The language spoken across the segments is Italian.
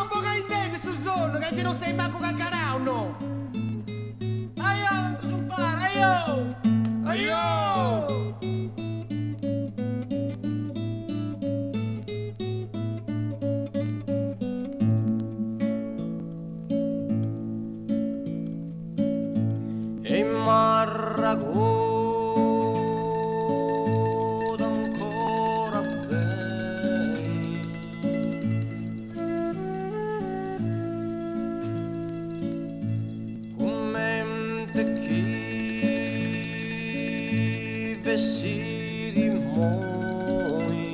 po' che intendi su sonno, che ci non sei manco caccarao, no? Aio, su par, aio! Aio! E m'arragoda ancora bene come te chi vestiti moi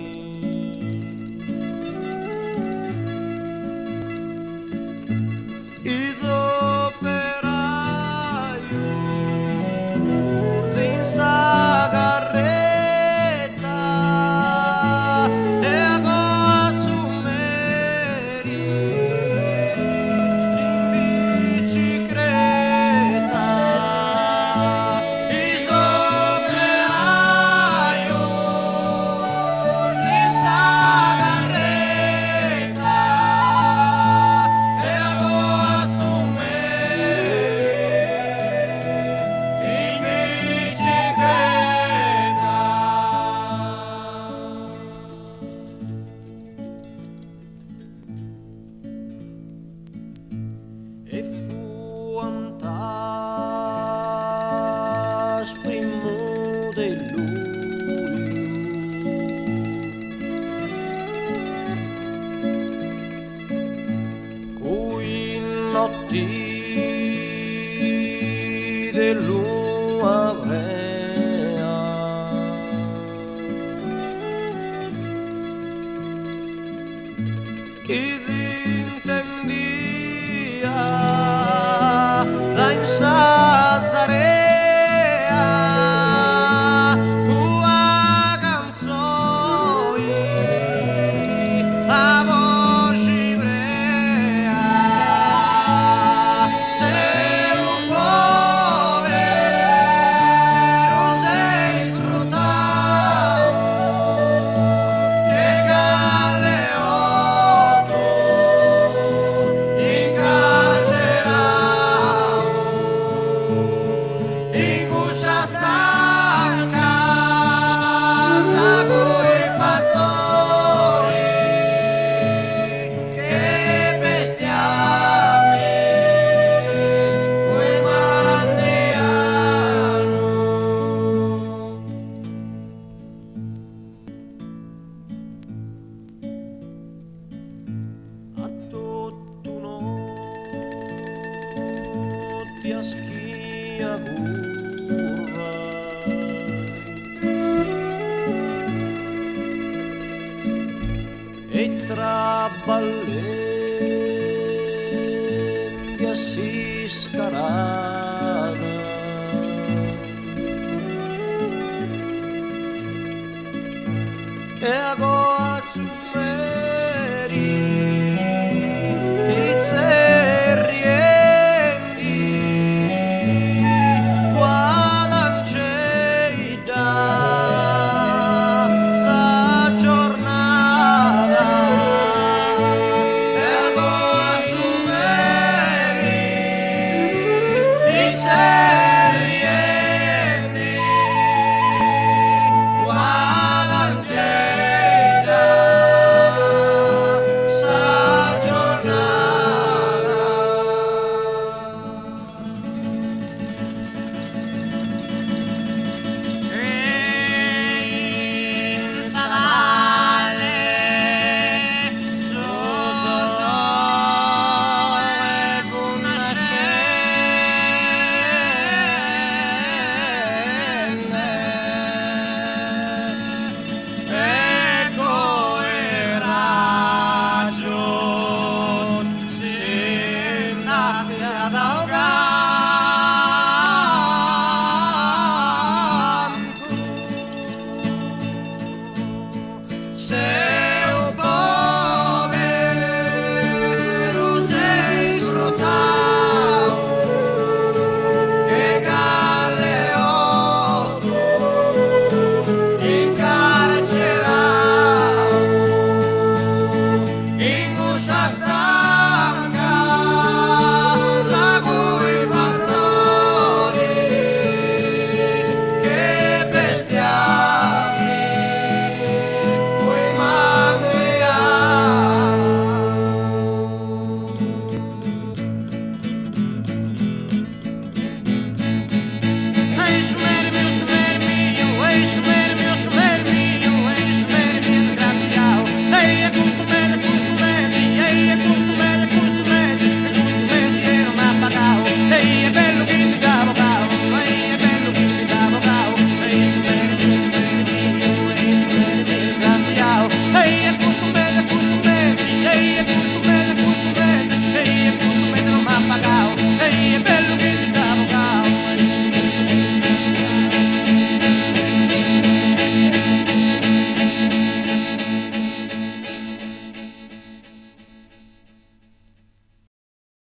e fu antas primo de luglio cui notti de luna brea chi si intendia la insasarea tua canzoi la voce brea se un povero sei sfruttato che Galeotto in buscia stanca da quei fattori che bestiame quei mandiano a tutto notti a schia curva e tra balle